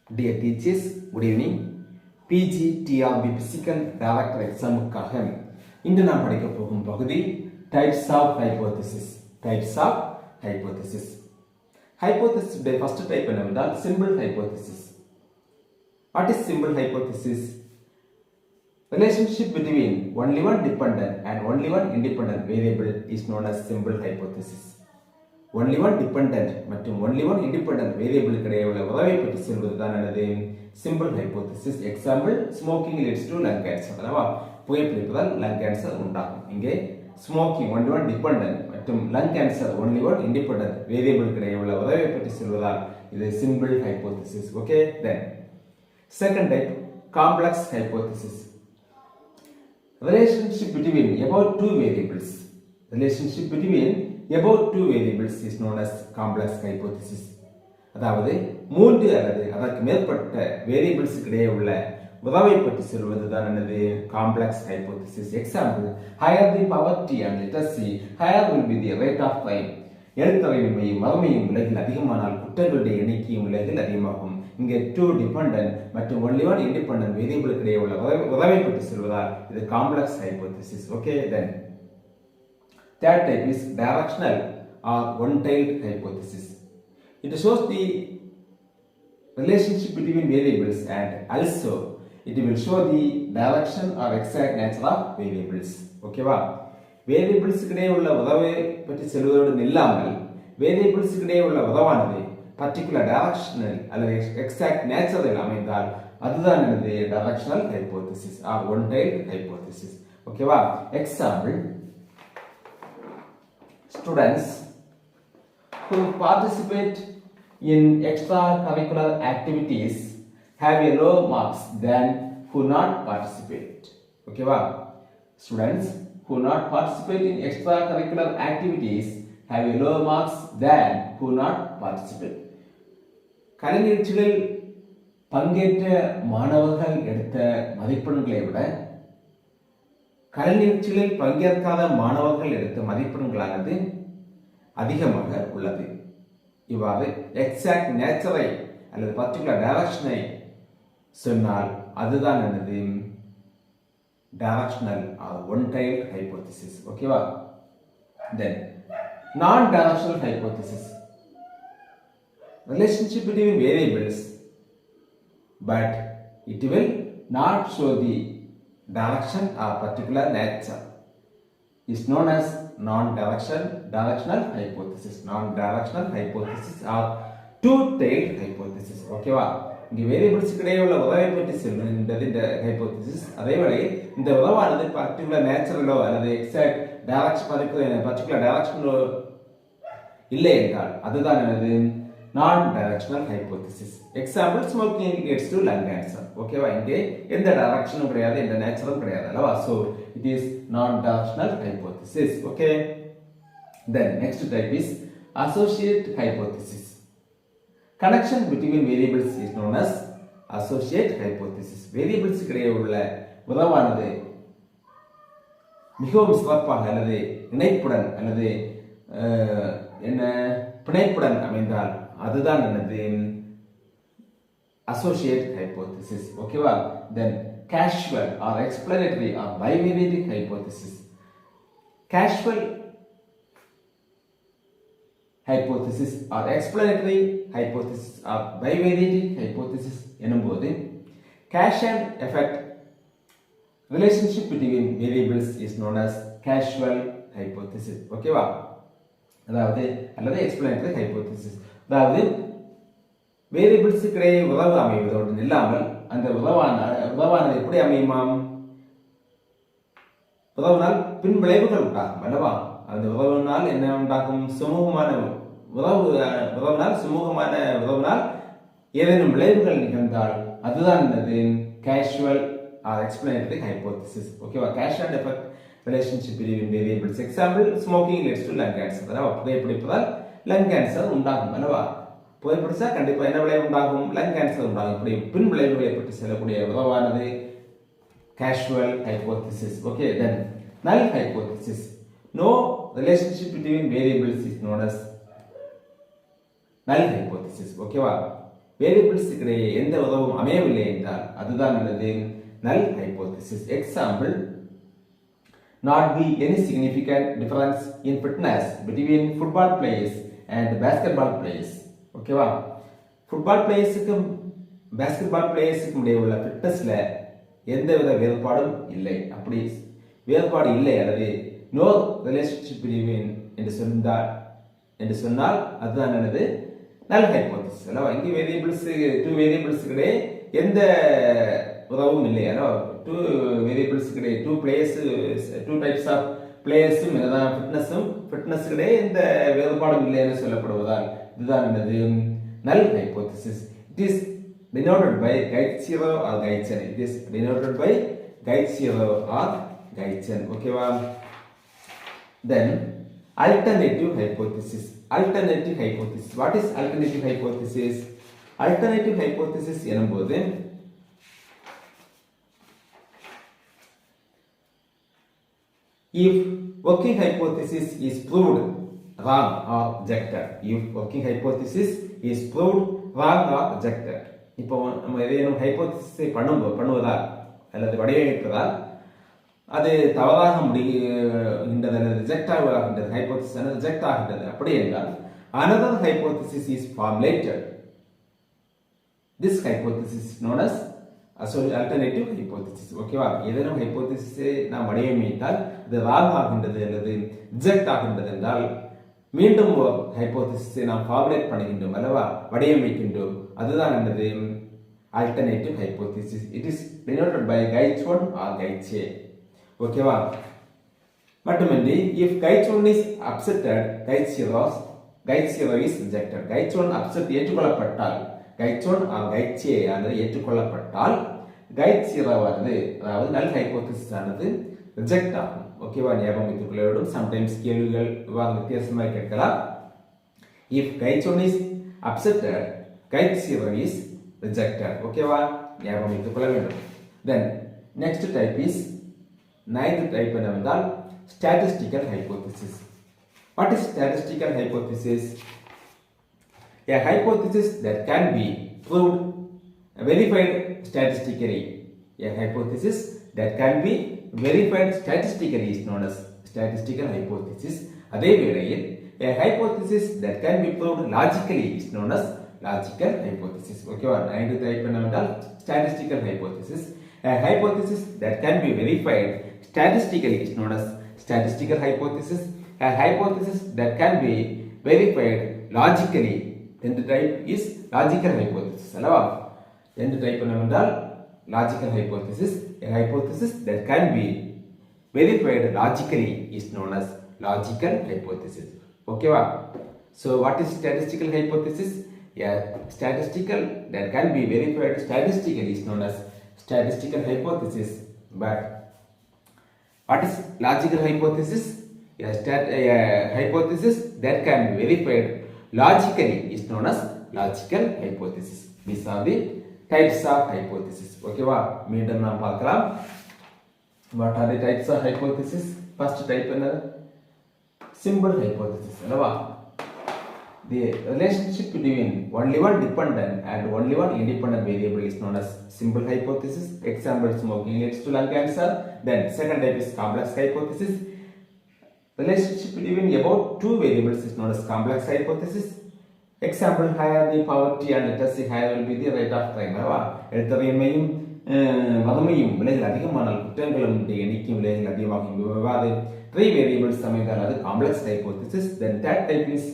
Dear teachers, good evening. PG-TRB Physical Director எக்ஸாமுக்காக இன்று நாம் படிக்க போகும் பகுதி Types of Hypothesis. Types of Hypothesis. Hypothesis உடைய first type என்னவென்றால் Simple Hypothesis. What is Simple Hypothesis? Relationship between only one dependent and only one independent variable is known as Simple Hypothesis. Only one dependent மற்றும் only one independent variable இடையே உள்ள உறவை பற்றி சொல்வதுதான் என்னது simple hypothesis. Example, smoking leads to lung cancer. அல்லவா புகைப்பிடிப்பதால் lung cancer உண்டாகும். இங்கே smoking only one dependent மற்றும் lung cancer only one independent variable இடையே உள்ள உறவை பற்றி சொல்வதால் இது simple hypothesis. Okay, then second type, complex hypothesis. Relationship between about two variables. Relationship between about two variables is known as complex hypothesis. அதாவது மூன்று அல்லது அதற்கு மேற்பட்ட வேரியபிள்ஸ் இடையே உள்ள உறவை பற்றி சொல்வதுதான் என்னது complex hypothesis. Example, higher the poverty and literacy, higher will be the rate of crime. எழுத்தறிவின்மையும் வறுமையும் உலகில் அதிகமானால் குற்றங்களுடைய எண்ணிக்கையும் உலகில் அதிகமாகும். இங்கே டூ டிபெண்டன்ட் மற்றும் ஒன்லி ஒன் இண்டிபெண்டன்ட் வேரியபிளுக்கு இடையே உள்ள உறவை பற்றி சொல்வதால் இது complex hypothesis. Okay, then third type is directional or one-tailed hypothesis. It shows the relationship between variables and also it will show the direction or exact nature of variables. Okay வா, variables இடையே உள்ள உறவை பற்றி சொல்வதோடு இல்லாமல் variables இடையே உள்ள உறவானது particular directional அல்லது exact natural அமைந்தால் அதுதான் என்னது directional hypothesis or one-tailed hypothesis. Okay வா, example, students who participate in extracurricular activities have a low marks than who not participate. Okay va, students who not participate in extracurricular activities have a low marks than who not participate. கலை நிகழ்ச்சிகளில் பங்கேற்ற மாணவர்கள் எடுத்த மதிப்பெண்களை விட கலை நிகழ்ச்சிகளில் பங்கேற்காத மாணவர்கள் எடுத்த மதிப்பெண்களானது அதிகமாக உள்ளது. இவ்வாறு எக்ஸாக்ட் நேச்சரை அல்லது பர்டிகுலர் டைரக்ஷனை சொன்னால் அதுதான் என்னது directional or one tailed hypothesis. ஓகேவா, தென் நான் directional hypothesis. Relationship between variables but it will not show the direction or particular nature is known as non-directional hypothesis. Non-directional hypothesis or two-tailed hypothesis. Okay வா, இங்கே variables இடையே உள்ள உறவை பற்றி சொல்லுகின்றது இந்த ஹைபோதிசிஸ். அதேவேளை இந்த உறவானது பர்டிகுலர் நேச்சுரலோ அல்லது எக்ஸாக்ட் டைரக்ஷன் பர்டிகுலர் டைரக்ஷனோ இல்லை என்றால் அதுதான் என்னது non-directional hypothesis. Example, smoking leads to lung cancer. Okay வா, இங்கே எந்த டைரக்ஷனும் கிடையாது, எந்த நேச்சரும் கிடையாது அல்லவா. So it is non-directional hypothesis. Okay, then next type is associate hypothesis. Connection between variables is known as associate hypothesis. Variables இடையே உள்ள உறவானது மிகவும் சிறப்பாக அல்லது இணைப்புடன் அல்லது என்ன பிணைப்புடன் அமைந்தால் அதுதான் என்னது associate hypothesis. ஓகேவா, then casual or explanatory or bivariate hypothesis. Casual hypothesis or explanatory hypothesis or bivariate hypothesis எனும்போது cause and effect relationship between variables is known as casual hypothesis. ஓகேவா, அதாவது அல்லது எக்ஸ்பிளனேட்டரி ஹைபோதிசிஸ். அதாவது வேரியபிள்ஸ் இடையே உறவு அமைவதோடு இல்லாமல் அந்த உறவானது எப்படி அமையுமாம், உறவினால் பின் விளைவுகள் உண்டாகும் அல்லவா. அந்த உறவினால் என்ன உண்டாகும், சுமூகமான உறவினால் ஏதேனும் விளைவுகள் நிகழ்ந்தால் அதுதான் என்னது கேஷுவல் ஆர் எக்ஸ்பிளனேட்டரி ஹைபோதிசிஸ். ஓகேவா, cash and effect relationship between variables. Example, smoking leads to lung cancer. அதாவது புகைப்பிடிப்பதால் lung cancer உண்டாகும் அல்லவா. புகைப்பிடிச்சா கண்டிப்பா என்ன விளைவு உண்டாகும், lung cancer உண்டாகும். இப்படி பின் விளைவுகளை பற்றி சொல்லக்கூடிய உறவானது casual hypothesis. Okay, then null hypothesis. No relationship between variables is known as null hypothesis. ஓகேவா, வேரியபிள்ஸுக்கு இடையே எந்த உறவும் அமையவில்லை என்றால் அதுதான் என்னது null hypothesis. Example, not be any significant difference in fitness between football players and basketball players. ஓகேவா, football பிளேயர்ஸுக்கும் basketball பிளேயர்ஸுக்கும் இடையே உள்ள ஃபிட்னஸ்ல எந்தவித வேறுபாடும் இல்லை. அப்படி வேறுபாடு இல்லை அல்லது நோ ரிலேஷன்ஷிப் பிட்வீன் என்று சொன்னால் அதுதான் என்னது நல் ஹைபோதசிஸ். அல்லவா, இங்கே டூ வேரியபிள்ஸ் இடையே எந்த உறவும் இல்லை. அல்லவா, டூ வேரியபிள்ஸ் இடையே டூ டைப்ஸ் ஆஃப் பிளேயர்ஸும் என்னதான் ஃபிட்னஸ் இடையே எந்த வேறுபாடும் இல்லை என்று சொல்லப்படுவதால் இதுதான் என்னது null hypothesis. It is denoted by guide 0 or guide 10. It is denoted by guide 0 or guide 10. Okay, well, then alternative hypothesis. Alternative hypothesis. What is alternative hypothesis? Alternative hypothesis எனும்போது if working hypothesis is proved wrong or rejected. If working hypothesis is proved wrong or rejected. இப்போ நம்ம ஏதேனும் ஹைபோதிசிஸை பண்ணுவதால் அல்லது வடிவமைப்பதால் அது தவறாக முடிகின்றது அல்லது reject ஆகின்றது, ஹைபோதிசிஸ் ரிஜெக்ட் ஆகின்றது. அப்படி என்றால் another hypothesis is formulated. This hypothesis is known as alternative hypothesis. ஓகேவா, ஏதேனும் ஹைபோதிசிஸை நாம் வடிவமைத்தால் அது ராங் ஆகின்றது அல்லது ரிஜெக்ட் ஆகின்றது என்றால் மீண்டும் ஹைபோதிசிஸை நாம் ஃபார்முலேட் பண்ணுகின்றோம் அல்லவா, வடிவமைக்கின்றோம். அதுதான் என்னது alternative hypothesis. It is denoted by கைட் 1 ஆர் கைட் A. ஓகேவா, மட்டுமின்றி if கைட் 1 is accepted, கைட் 0 is rejected. கைட் 1 accept ஏற்றுக்கொள்ளப்பட்டால் கைட் 1 ஆர் கைட் A ஆனது ஏற்றுக்கொள்ளப்பட்டால் கைட் 0 ஆனது அதாவது நல் ஹைபோதிசிஸ் ஆனது ரிஜெக்ட் ஆகும். ஓகேவா, ஞாபகம் வைத்துக் கொள்ள வேண்டும். சம்டைம்ஸ் கேள்விகள் வித்தியாசமாக கேட்கலாம். if கைட் 1 is accepted, கைட் 0 is rejected. ஓகேவா, ஞாபகம் வைத்துக் கொள்ள வேண்டும். then next type is ninth type என்னவென்றால் statistical hypothesis. what is statistical hypothesis? A hypothesis that can be proved verified statistically. A hypothesis that can be verified statistically is known as statistical hypothesis. அதே வேளையில் a hypothesis that can be proved logically is known as logical hypothesis. ஓகேவா, ninth type என்னவென்றால் statistical hypothesis. A hypothesis that can be verified statistically is known as statistical hypothesis. A hypothesis that can be verified logically, tenth type is logical hypothesis. அல்லவா, tenth type என்னவென்றால் logical hypothesis. A hypothesis that can be verified logically is known as logical hypothesis. ஓகேவா, so what is statistical hypothesis? A statistical that can be verified statistically is known as statistical hypothesis. But what is logical hypothesis? A hypothesis that can be verified logically is known as logical hypothesis. These are the types of hypothesis. ஓகேவா, மீண்டும் நாம் பார்க்கலாம். What are the types of hypothesis? First type என்ன? Simple hypothesis. அல்லவா, the relationship between only one dependent and only one independent variable is known as simple hypothesis. Example, smoking leads to lung cancer. Then second type is complex hypothesis. Relationship between about two variables is known as complex hypothesis. Example, higher the poverty and let us say higher will be the rate of crime. அல்லவா, எழுத்தறியமையும் வறுமையும் விலைகள் அதிகமானால் குற்றங்களும் எண்ணிக்கையும் விலைகள் அதிகமாகும். Three variables அமைந்தால் அது complex hypothesis. Then that type is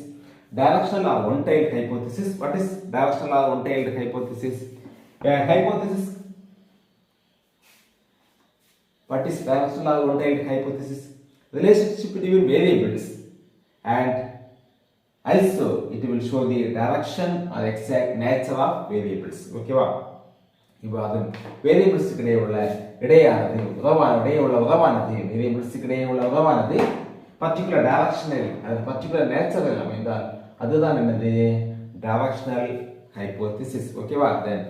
directional or one-tailed hypothesis. What is directional or one-tailed hypothesis? Hypothesis. What is directional or one-tailed hypothesis? Relationship between variables and also it will show the direction or exact nature of variables. ஓகேவா, இவ்வாறு வேரியபிள்ஸுக்கு இடையே உள்ள உறவானது வேரியபிள்ஸுக்கு இடையே உள்ள உறவானது particular directional அது particular நேச்சரில் அமைந்தால் அதுதான் என்னது directional hypothesis. ஓகேவா, then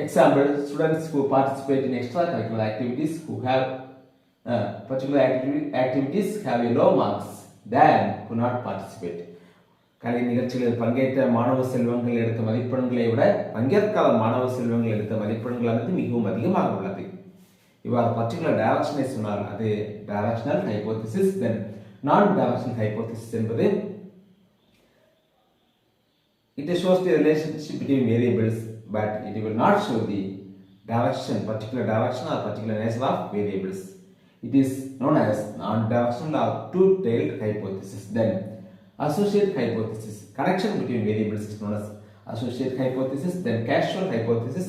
example, students who participate in extracurricular activities who have particular activities have a low marks than who not participate. கலை நிகழ்ச்சிகளில் பங்கேற்ற மாணவ செல்வங்கள் எடுத்த மதிப்பெண்களை விட பங்கேற்காத மாணவ செல்வங்கள் எடுத்த மதிப்பெண்களானது மிகவும் அதிகமாக உள்ளது. இவ்வாறு பர்டிகுலர் டைரக்ஷனை சொன்னால் அது டைரக்ஷனல் ஹைபோதிசிஸ். தென் நான் டைரக்ஷனல் ஹைபோதிசிஸ் என்பது it shows the relationship between variables but it will not show the direction, particular direction or particular nature of variables. It is known as non-directional or two-tailed hypothesis. Then associate hypothesis, connection between variables is known as associate hypothesis. Then causal hypothesis,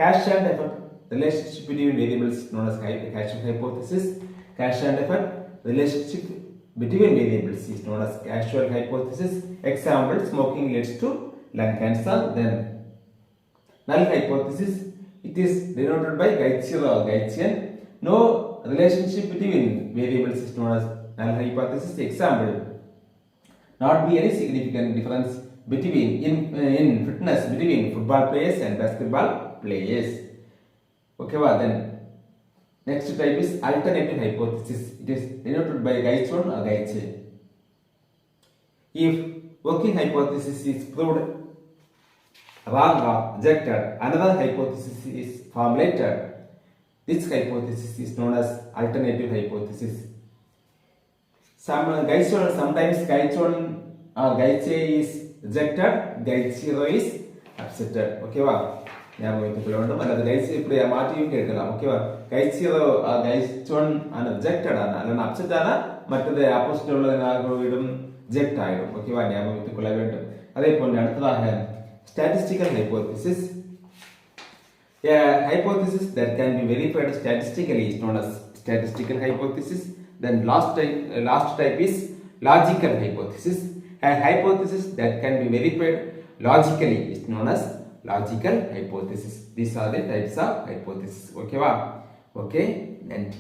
cause and effect relationship between variables is known as causal hypothesis. Cause and effect relationship between variables is known as causal hypothesis. Example, smoking leads to lung cancer. Then null hypothesis, it is denoted by Gaussian or Gaussian. No relationship between variables is known as null hypothesis. Example, not be any significant difference between in fitness between football players and basketball players. Okay, well, then next type is alternative hypothesis. It is denoted by Gaussian or Gaussian. If working hypothesis is proved wrong or rejected, another hypothesis is formulated. This hypothesis is known as alternative hypothesis. Sometimes Gaussian or Gaussian is rejected, Gaussian is accepted. Okay, wow. ஞாபகம் வைத்துக் கொள்ள வேண்டும். அல்லது கைசி இப்படி மாற்றியும் கேட்கலாம். ஓகேவா, கைசியோ கைச்சோன் rejected ஆனா அல்லது அப்செட் ஆனா மற்றது ஆப்போசிட் உள்ளதும் ரிஜெக்ட் ஆகிடும். ஓகேவா, ஞாபகம் வைத்துக் கொள்ள வேண்டும். அதே போன்று அடுத்ததாக statistical hypothesis. A hypothesis that can be verified statistically is known as statistical hypothesis. Then last type is logical hypothesis. A hypothesis that can be verified logically is known as logical hypothesis. These are the types of hypothesis. Okay, wow. Okay, and